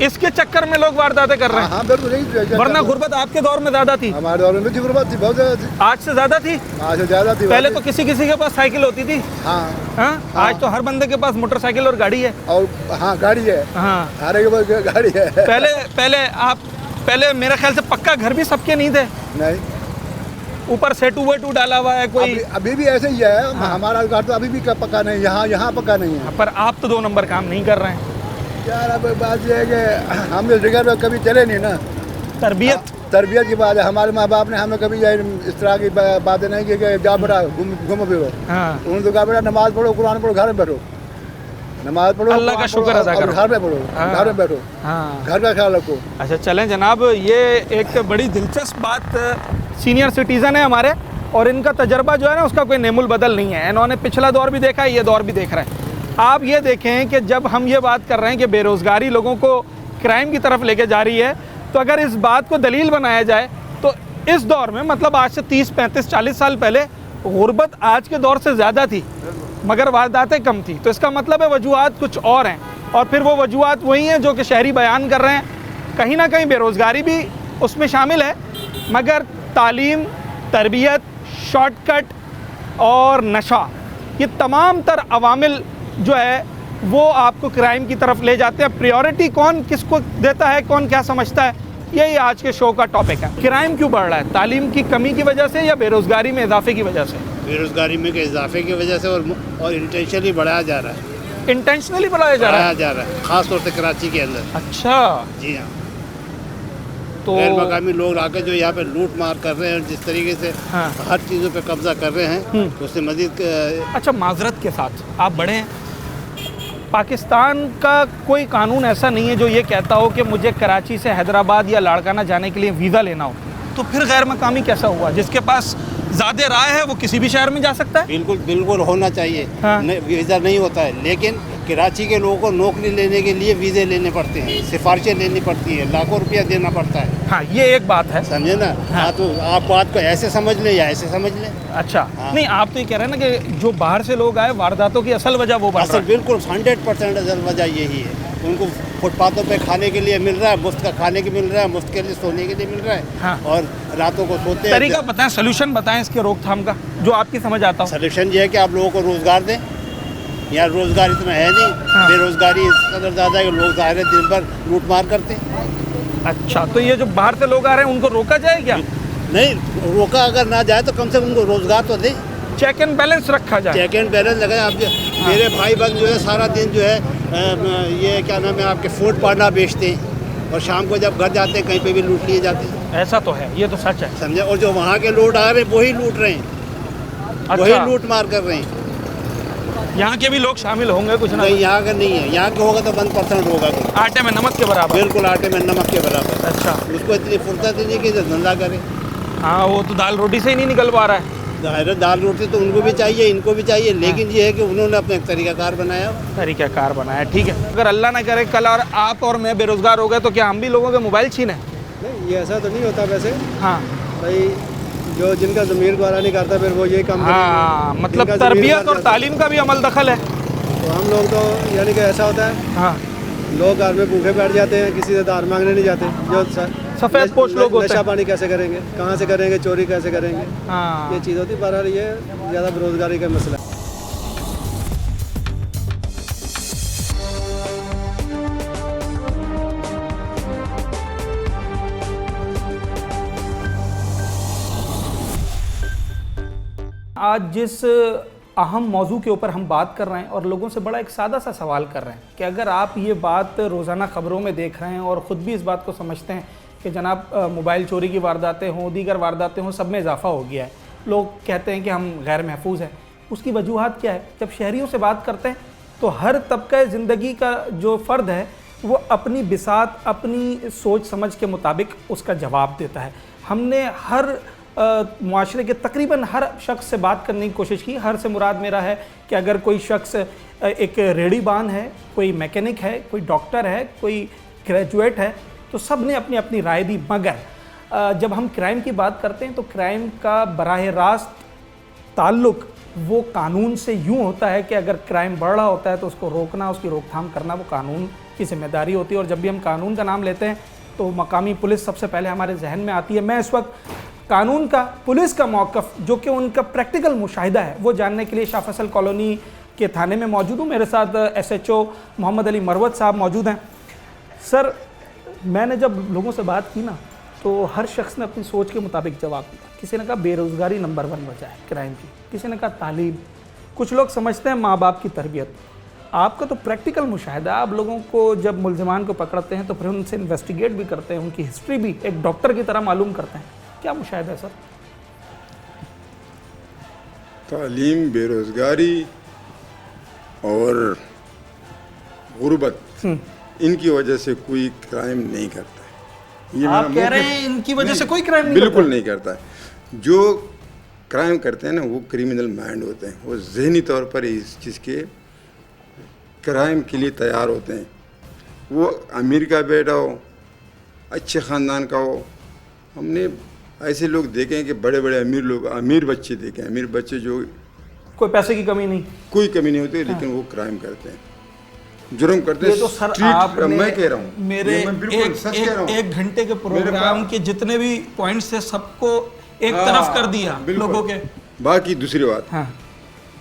इसके चक्कर में लोग वारदातें कर रहे हैं। हाँ बिल्कुल यही। वरना गुर्बत आपके दौर में ज्यादा थी। हमारे दौर में भी गुर्बत थी, बहुत ज्यादा थी। आज से ज्यादा थी? आज से ज्यादा थी। पहले तो किसी किसी के पास साइकिल होती थी। हाँ। आज तो हर बंदे के पास मोटरसाइकिल और गाड़ी है। और हाँ गाड़ी है। हाँ हर एक के पास गाड़ी है। पहले मेरे ख्याल से पक्का घर भी सबके नहीं थे। नहीं, ऊपर सेटू वेटू डाला हुआ है कोई। अभी भी ऐसे ही है। हमारा घर तो अभी भी पक्का नहीं, यहाँ पक्का नहीं है। पर आप तो 2 नंबर काम नहीं कर रहे हैं यार। अब बात यह है कि हम इस जगह पर कभी चले नहीं ना। तरबियत की बात है। हमारे माँ बाप ने हमें कभी इस तरह की बातें नहीं की कि जा बेटा घूमो फिरो। उन्होंने तो कहा बेटा नमाज पढ़ो, कुरान पढ़ो, घर में बैठो, नमाज पढ़ो, अल्लाह का शुक्र अदा करो, घर में पढ़ो, घर में बैठो, घर का ख्याल रखो। अच्छा चलें जनाब, ये एक बड़ी दिलचस्प बात। सीनियर सिटीज़न है हमारे और इनका तजर्बा जो है ना उसका कोई नेमुल बदल नहीं है। इन्होंने पिछला दौर भी देखा है, ये दौर भी देख रहे हैं। आप ये देखें कि जब हम ये बात कर रहे हैं कि बेरोज़गारी लोगों को क्राइम की तरफ लेके जा रही है, तो अगर इस बात को दलील बनाया जाए तो इस दौर में, मतलब आज से 30, 35, 40 साल पहले गुर्बत आज के दौर से ज़्यादा थी मगर वारदातें कम थी। तो इसका मतलब है वजूहात कुछ और हैं, और फिर वो वजूहात वही हैं जो कि शहरी बयान कर रहे हैं। कहीं ना कहीं बेरोज़गारी भी उसमें शामिल है, मगर तालीम, तरबियत, शॉर्टकट और नशा, ये तमाम तर अवामिल जो है वो आपको क्राइम की तरफ ले जाते हैं। प्रायोरिटी कौन किसको देता है, कौन क्या समझता है, यही आज के शो का टॉपिक है। क्राइम क्यों बढ़ रहा है? तालीम की कमी की वजह से या बेरोज़गारी में इजाफे की वजह से? बेरोज़गारी में के इजाफे की वजह से और इंटेंशनली बढ़ाया जा रहा है। इंटेंशनली बढ़ाया जा रहा है खास तौर से कराची के अंदर। अच्छा जी हाँ। तो गैर मकामी लोग आकर जो यहाँ पे लूट मार कर रहे हैं, जिस तरीके से हर चीज़ों पे कब्जा कर रहे हैं, उससे मजीद। अच्छा माजरत के साथ आप बड़े हैं, पाकिस्तान का कोई कानून ऐसा नहीं है जो ये कहता हो कि मुझे कराची से हैदराबाद या लाड़काना जाने के लिए वीज़ा लेना हो। तो फिर गैर मकामी कैसा हुआ? जिसके पास ज़्यादा राय है वो किसी भी शहर में जा सकता है। बिल्कुल बिल्कुल होना चाहिए। वीज़ा नहीं होता है, लेकिन कराची के लोगों को नौकरी लेने के लिए वीज़े लेने पड़ते हैं, सिफारिशें लेनी पड़ती है, लाखों रुपया देना पड़ता है। हाँ ये एक बात है, समझे ना। हाँ तो आप बात को ऐसे समझ लें या ऐसे समझ लें। अच्छा नहीं, आप तो ये कह रहे हैं ना कि जो बाहर से लोग आए वारदातों की असल वजह वो असल बिल्कुल 100% असल वजह यही है। उनको फुटपाथों पे खाने के लिए मिल रहा है, मुफ्त का खाने के मिल रहा है, मुफ्त के लिए सोने के लिए मिल रहा है, और रातों को सोते हैं। तरीका बताएं, सोल्यूशन बताएं इसके रोकथाम का जो आपकी समझ आता हो। सोल्यूशन ये है कि आप लोगों को रोज़गार दें। यहाँ रोज़गार इतना है नहीं, बेरोज़गारी इस कदर ज़्यादा है कि लोग ज़ाहिर है दिन भर लूट मार करते हैं। अच्छा तो ये जो बाहर से लोग आ रहे हैं उनको रोका जाए क्या? नहीं, रोका अगर ना जाए तो कम से कम उनको रोज़गार तो दें। चेक एंड बैलेंस रखा जाए। चेक एंड बैलेंस लगाए। आप मेरे भाई बहन जो है सारा दिन जो है ये क्या नाम है आपके फूड पांडा बेचते हैं, और शाम को जब घर जाते हैं कहीं पे भी लूट लिए जाते हैं। ऐसा तो है, ये तो सच है। समझे। और जो वहाँ के लोग आ रहे हैं वही लूट रहे हैं। अच्छा। वही लूट मार कर रहे हैं। यहाँ के भी लोग शामिल होंगे कुछ ना? नहीं, यहाँ का नहीं है। यहाँ के होगा तो 1% होगा। आटे में नमक के बराबर। बिल्कुल आटे में नमक के बराबर। अच्छा। उसको इतनी फुर्सत ही नहीं कि धंधा करे। हाँ वो तो दाल रोटी से ही नहीं निकल पा रहा है। ज़ाहिर दाल रोटी तो उनको भी चाहिए, इनको भी चाहिए, लेकिन ये है कि उन्होंने अपना एक तरीकाकार बनाया। तरीकाकार बनाया, ठीक है। अगर अल्लाह ना करे कल और आप और मैं बेरोजगार हो गए तो क्या हम भी लोगों के मोबाइल छीने? नहीं, ये ऐसा तो नहीं होता वैसे। हाँ भाई, जो जिनका ज़मीर द्वारा नहीं करता फिर वो ये काम। हाँ मतलब तरबियत और तालीम का भी अमल दखल है। तो हम लोग तो यानी कि ऐसा होता है, हाँ लोग घर में भूखे बैठ जाते हैं, किसी से दार मांगने नहीं जाते। जो सफ़ेद पोश लोग होते हैं। नशा पानी कैसे करेंगे, कहाँ से करेंगे, चोरी कैसे करेंगे, हाँ ये चीज़ होती है। बहरहाल ये ज़्यादा बेरोज़गारी का मसला है। आज जिस अहम मौजू के ऊपर हम बात कर रहे हैं और लोगों से बड़ा एक सादा सा सवाल कर रहे हैं कि अगर आप ये बात रोज़ाना ख़बरों में देख रहे हैं और ख़ुद भी इस बात को समझते हैं कि जनाब मोबाइल चोरी की वारदातें हों, दीगर वारदातें हों, सब में इजाफा हो गया है, लोग कहते हैं कि हम गैर महफूज हैं, उसकी वजूहात क्या है? जब शहरियों से बात करते हैं तो हर तबका ज़िंदगी का जो फ़र्द है वो अपनी बिसात, अपनी सोच समझ के मुताबिक उसका जवाब देता है। हमने हर मुआशरे के तकरीबन हर शख्स से बात करने की कोशिश की। हर से मुराद मेरा है कि अगर कोई शख्स एक रेड़ीबान है, कोई मैकेनिक है, कोई डॉक्टर है, कोई ग्रेजुएट है, तो सब ने अपनी अपनी राय दी। मगर जब हम क्राइम की बात करते हैं तो क्राइम का बराह रास्त ताल्लुक वो कानून से यूँ होता है कि अगर क्राइम बढ़ रहा होता है तो उसको रोकना, उसकी रोकथाम करना वो कानून की जिम्मेदारी होती है। और जब भी हम कानून का नाम लेते हैं तो मकामी पुलिस सबसे पहले हमारे जहन में आती है। मैं इस वक्त कानून का, पुलिस का मौक़िफ़ जो कि उनका प्रैक्टिकल मुशाहिदा है वो जानने के लिए शाह फैसल कॉलोनी के थाने में मौजूद हूँ। मेरे साथ SHO मोहम्मद अली मरवत साहब मौजूद हैं। सर, मैंने जब लोगों से बात की ना तो हर शख्स ने अपनी सोच के मुताबिक जवाब दिया। किसी ने कहा बेरोज़गारी नंबर 1 वजह है क्राइम की, किसी ने कहा तालीम, कुछ लोग समझते हैं माँ बाप की तरबियत। आपका तो प्रैक्टिकल मुशाहिदा, आप लोगों को जब मुलजिमान को पकड़ते हैं तो फिर उनसे इन्वेस्टिगेट भी करते हैं, उनकी हिस्ट्री भी एक डॉक्टर की तरह मालूम करते हैं। क्या मुशाहिदा है सर? तालीम, बेरोज़गारी और गुर्बत, इनकी वजह से कोई क्राइम नहीं करता है। ये आप कह रहे हैं इनकी वजह से कोई क्राइम नहीं बिल्कुल नहीं करता है। जो क्राइम करते हैं ना वो क्रिमिनल माइंड होते हैं, वो जहनी तौर पर इस चीज़ के क्राइम के लिए तैयार होते हैं। वो अमीर का बेटा हो, अच्छे ख़ानदान का हो। हमने ऐसे लोग देखे हैं कि बड़े बड़े अमीर लोग, अमीर बच्चे देखे हैं, अमीर बच्चे जो कोई पैसे की कमी नहीं, कोई कमी नहीं होती, लेकिन वो क्राइम करते हैं, जुर्म करते हैं। ये तो सर आपने मैं कह रहा हूँ, मेरे एक घंटे के प्रोग्राम के जितने भी पॉइंट्स थे सबको एक तरफ कर दिया लोगों के। बाकी दूसरी बात, हाँ,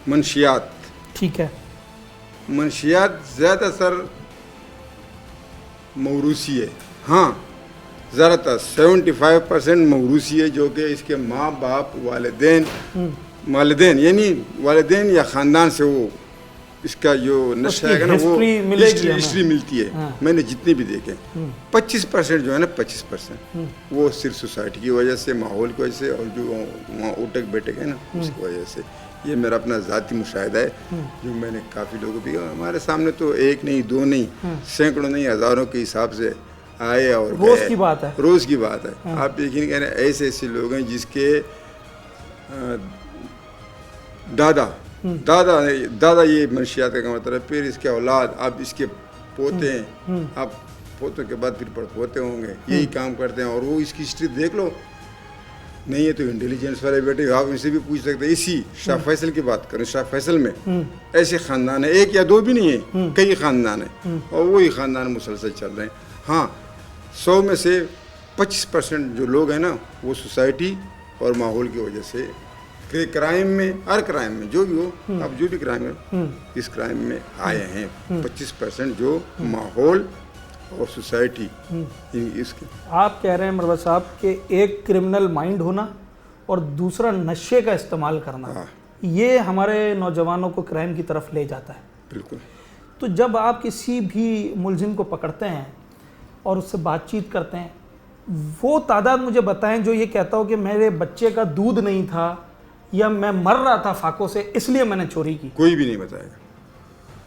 मंशियात, ठीक है, मंशियात ज़्यादातर मौरूसी है। हाँ, ज़्यादातर 75% मौरूसी है, जो कि इसके माँ बाप, वालिदैन यानी वालिदैन या ख़ानदान से वो इसका जो नशा है ना वो हिस्ट्री मिलती है। हाँ। मैंने जितने भी देखे 25% जो है ना 25% वो सिर्फ सोसाइटी की वजह से, माहौल की वजह से, और जो वहाँ उठक बैठक है ना उसकी वजह से। ये मेरा अपना ज़ाती मुशाहिदा है, जो मैंने काफ़ी लोगों भी, हमारे सामने तो एक नहीं, दो नहीं, सैकड़ों नहीं, हज़ारों के हिसाब से आए और रोज़ की बात है, रोज़ की बात है। आप यकीन करें ऐसे ऐसे लोग हैं जिसके दादा ये मंशियात का मतलब, फिर इसके औलाद, अब इसके पोते हैं, अब पोतों के बाद फिर पड़पोते होंगे, यही काम करते हैं। और वो इसकी हिस्ट्री देख लो, नहीं है तो इंटेलिजेंस वाले बेटे आप इनसे भी पूछ सकते हैं। इसी शाह फैसल की बात करें, शाह फैसल में ऐसे ख़ानदान है, एक या दो भी नहीं है, कई ख़ानदान है, और वही ख़ानदान मुसलसल चल रहे हैं। हाँ, 100 में से 25% जो लोग हैं ना वो सोसाइटी और माहौल की वजह से क्राइम में, हर क्राइम में जो भी हो, अब जो भी क्राइम है इस क्राइम में आए हैं। 25% जो माहौल और सोसाइटी इसके। आप कह रहे हैं मरवत साहब कि एक क्रिमिनल माइंड होना और दूसरा नशे का इस्तेमाल करना, ये हमारे नौजवानों को क्राइम की तरफ ले जाता है। बिल्कुल। तो जब आप किसी भी मुलजिम को पकड़ते हैं और उससे बातचीत करते हैं, वो तादाद मुझे बताएं जो ये कहता हो कि मेरे बच्चे का दूध नहीं था या मैं मर रहा था फाकों से इसलिए मैंने चोरी की। कोई भी नहीं बताएगा।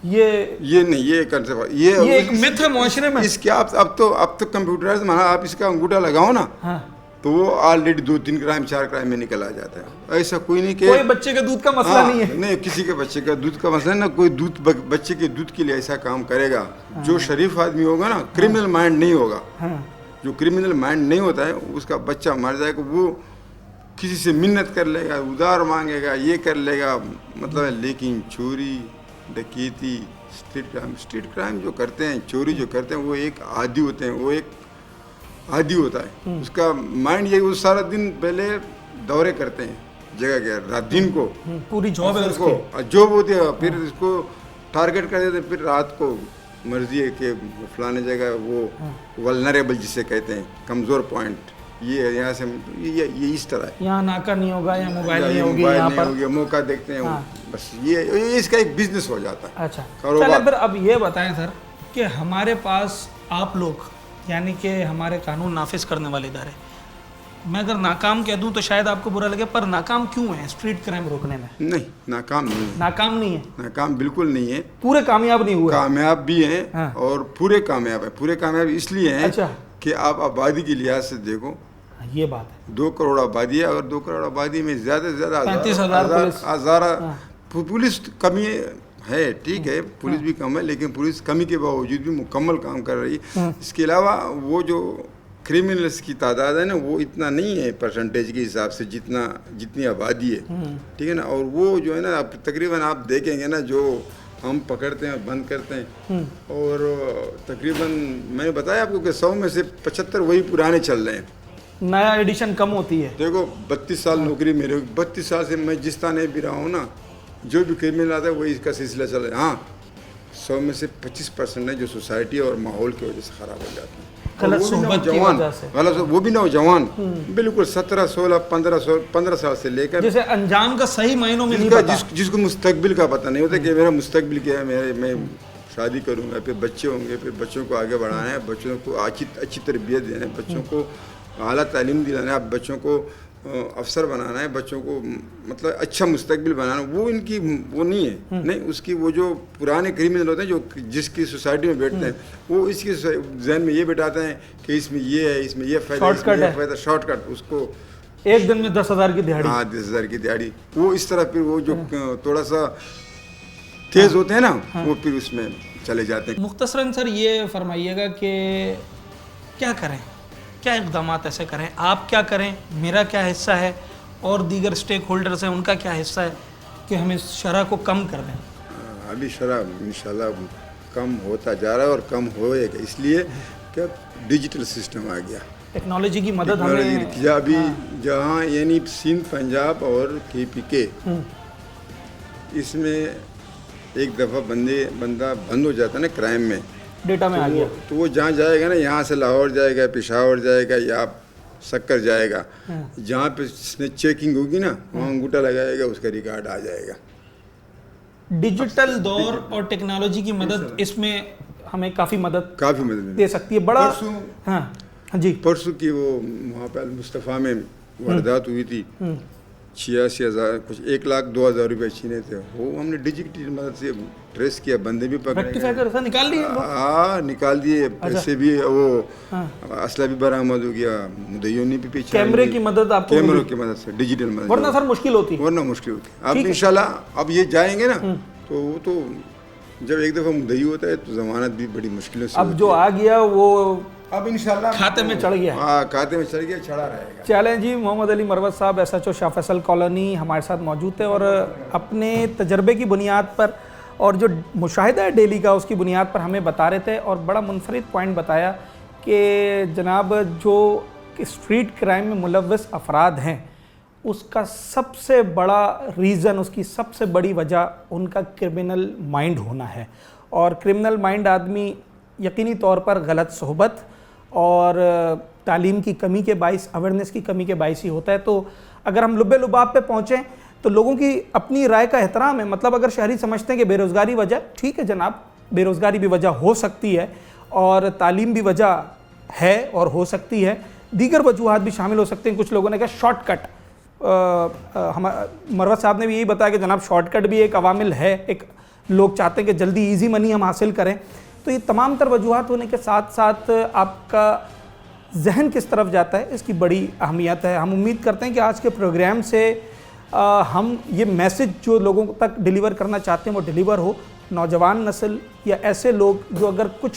ये नहीं, ये कंसेप्ट, ये एक मिथ है मुआशरे में। इसके अब तो कंप्यूटराइज माना, आप इसका अंगूठा लगाओ ना, हाँ, तो वो ऑलरेडी 2-3 क्राइम 4 क्राइम में निकल आ जाता है। ऐसा कोई नहीं कि कोई बच्चे के दूध का मसला, हाँ, नहीं है, नहीं, किसी के बच्चे का दूध का मसला ना, कोई दूध बच्चे के दूध के लिए ऐसा काम करेगा। हाँ। जो शरीफ आदमी होगा ना, क्रिमिनल माइंड नहीं होगा, हाँ, जो क्रिमिनल माइंड नहीं होता है उसका बच्चा मर जाएगा, वो किसी से मिन्नत कर लेगा, उधार मांगेगा, ये कर लेगा, मतलब है। लेकिन चोरी, डकैती, स्ट्रीट क्राइम जो करते हैं, चोरी जो करते हैं, वो एक आदी होते हैं, वो एक आदी होता है। उसका माइंड ये, वो सारा दिन पहले दौरे करते हैं जगह के, रात दिन को पूरी जॉब है उसको, जॉब होती है, फिर इसको टारगेट कर देते, फिर रात को मर्जी है कि फलाने जगह वो वल्नरेबल जिसे कहते हैं, कमज़ोर पॉइंट, ये यहाँ से ये इस तरह है, यहाँ नाका नहीं होगा या मोबाइल नहीं होगी, यहाँ पर मौका देखते हैं। हाँ। बस ये इसका एक बिजनेस हो जाता है। अच्छा, चलिए फिर अब ये बताएं सर कि हमारे पास आप लोग यानी कि हमारे कानून नाफिज करने वाले इदारे, मैं अगर नाकाम कह दूं तो शायद आपको बुरा लगे, पर नाकाम क्यों है स्ट्रीट क्राइम रोकने में? नहीं, नाकाम नहीं है। नाकाम नहीं है? नाकाम बिल्कुल नहीं है। पूरे कामयाब नहीं हुए? कामयाब भी हैं। हाँ। और पूरे कामयाब है। पूरे कामयाब इसलिए हैं अच्छा। कि आप आबादी के लिहाज से देखो, ये बात है, 2 करोड़ आबादी है और 2 करोड़ आबादी में ज़्यादा से ज़्यादा 35,000 पुलिस कमी है, ठीक है, पुलिस भी कम है, लेकिन पुलिस कमी के बावजूद भी मुकम्मल काम कर रही है। इसके अलावा वो जो क्रिमिनल्स की तादाद है ना, वो इतना नहीं है परसेंटेज के हिसाब से जितनी आबादी है, ठीक है ना। और वो जो है ना, आप तकरीबन आप देखेंगे ना, जो हम पकड़ते हैं बंद करते हैं, और तकरीबन मैंने बताया आपको कि 100 में से 75 वही पुराने चल रहे हैं, नया एडिशन कम होती है। देखो 32 साल नौकरी मेरे, 32 साल से मैं जिस थाने भी रहा हूँ ना, जो भी क्रिमिनल आता है वही इसका सिलसिला चल रहा है। हाँ, 100 में से 25% है जो सोसाइटी और माहौल की वजह से ख़राब हो जाते हैं। गलत सोबत की वजह से। गलत, वो भी नौजवान बिल्कुल 17, 16, 15 साल से लेकर, जैसे अंजाम का सही मायनों में नहीं पता, जिसको मुस्तकबिल का पता नहीं होता कि मेरा मुस्तकबिल क्या है, मैं शादी करूँगा, फिर बच्चे होंगे, फिर बच्चों को आगे बढ़ाना है, बच्चों को अच्छी तरबियत देना है, बच्चों को आला तालीम दिलाना है, बच्चों को अफसर बनाना है, बच्चों को मतलब अच्छा मुस्तकबिल बनाना, वो इनकी वो नहीं है। नहीं, उसकी वो जो पुराने क्रिमिनल होते हैं जो जिसकी सोसाइटी में बैठते हैं, वो इसके जहन में ये बैठाते हैं कि इसमें ये है, इसमें ये फ़ायदा, शॉर्टकट, उसको एक दिन में 10,000 की दिहाड़ी। हाँ, 10,000 की दिहाड़ी। वो इस तरह फिर वो जो थोड़ा सा तेज़ होते हैं ना, वो फिर उसमें चले जाते हैं। मुख्तसरन सर ये फरमाइएगा कि क्या करें, क्या इक़दाम ऐसे करें, आप क्या करें, मेरा क्या हिस्सा है, और दीगर स्टेक होल्डर्स हैं उनका क्या हिस्सा है कि हम इस शरह को कम कर दें? अभी शरह इंशाल्लाह कम होता जा रहा है और कम होएगा, इसलिए कि डिजिटल सिस्टम आ गया, टेक्नोलॉजी की मदद हमें अभी जहाँ यानी सिंध, पंजाब और KPK, इसमें एक दफ़ा बंदा बंद हो जाता है ना क्राइम में, डेटा में आ गया, तो वो जहाँ जाएगा ना, यहाँ से लाहौर जाएगा, पेशावर जाएगा या सक्कर जाएगा, जहाँ पे इसने चेकिंग होगी ना, वहाँ अंगूठा लगाएगा, उसका रिकॉर्ड आ जाएगा। डिजिटल दौर और टेक्नोलॉजी की मदद इसमें हमें काफ़ी मदद दे सकती है। बड़ा हाँ जी, परसों की वो वहाँ पे मुस्तफ़ा में वारदात हुई थी, 86,000 कुछ 1,02,000 रुपये छीने थे, वो हमने डिजिटल मदद से ट्रेस किया, बंदे भी पकड़े, निकाल दिए। हाँ, निकाल दिए, पैसे भी, वो असला भी बरामद हो गया, मुद्दइयों ने भी पीछे, कैमरे की मदद, आपको कैमरों की मदद से, डिजिटल मदद, वरना सर मुश्किल होती। अब इंशाल्लाह अब ये जाएंगे ना, तो वो तो जब एक दफ़ा मुद्दई होता है तो जमानत भी बड़ी मुश्किलों से, अब जो आ गया वो अब इंशाल्लाह खाते में चढ़ गया। हाँ, खाते में चढ़ गया, चढ़ा रहेगा। चलें जी, मोहम्मद अली मरवत साहब SHO शाह फैसल कॉलोनी हमारे साथ मौजूद थे, और अपने तजर्बे की बुनियाद पर और जो मुशाहिदा है डेली का, उसकी बुनियाद पर हमें बता रहे थे, और बड़ा मुनफरिद पॉइंट बताया कि जनाब जो स्ट्रीट क्राइम में मुलव्वस अफराद हैं, उसका सबसे बड़ा रीज़न, उसकी सबसे बड़ी वजह उनका क्रिमिनल माइंड होना है। और क्रिमिनल माइंड आदमी यकीनी तौर पर गलत सोहबत और तालीम की कमी के बाइस, अवेयरनेस की कमी के बाइस ही होता है। तो अगर हम लुब्बे लुबाब पे पहुँचें तो लोगों की अपनी राय का एहतराम है। मतलब अगर शहरी समझते हैं कि बेरोज़गारी वजह, ठीक है जनाब, बेरोज़गारी भी वजह हो सकती है और तालीम भी वजह है और हो सकती है, दीगर वजूहात भी शामिल हो सकते हैं। कुछ लोगों ने कहा शॉर्टकट, हम मरवत साहब ने भी यही बताया कि जनाब शॉर्टकट भी एक अवामिल है, एक लोग चाहते हैं कि जल्दी ईजी मनी हम हासिल करें। तो ये तमाम तर वजूहात होने के साथ साथ आपका जहन किस तरफ जाता है, इसकी बड़ी अहमियत है। हम उम्मीद करते हैं कि आज के प्रोग्राम से हम ये मैसेज जो लोगों तक डिलीवर करना चाहते हैं वो डिलीवर हो। नौजवान नस्ल या ऐसे लोग जो अगर कुछ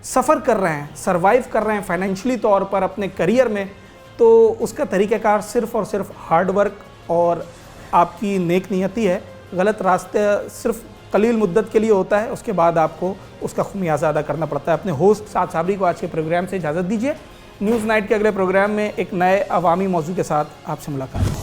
सफ़र कर रहे हैं, सर्वाइव कर रहे हैं फाइनेंशियली तौर पर अपने करियर में, तो उसका तरीक़ाकार सिर्फ़ और सिर्फ हार्ड वर्क और आपकी नेक नियति है। गलत रास्ते सिर्फ कलील मुद्दत के लिए होता है, उसके बाद आपको उसका खुमियाजा अदा करना पड़ता है। अपने होस्ट साद साबरी को आज के प्रोग्राम से इजाज़त दीजिए। न्यूज़ नाइट के अगले प्रोग्राम में एक नए अवामी मौजू के साथ आपसे मुलाकात।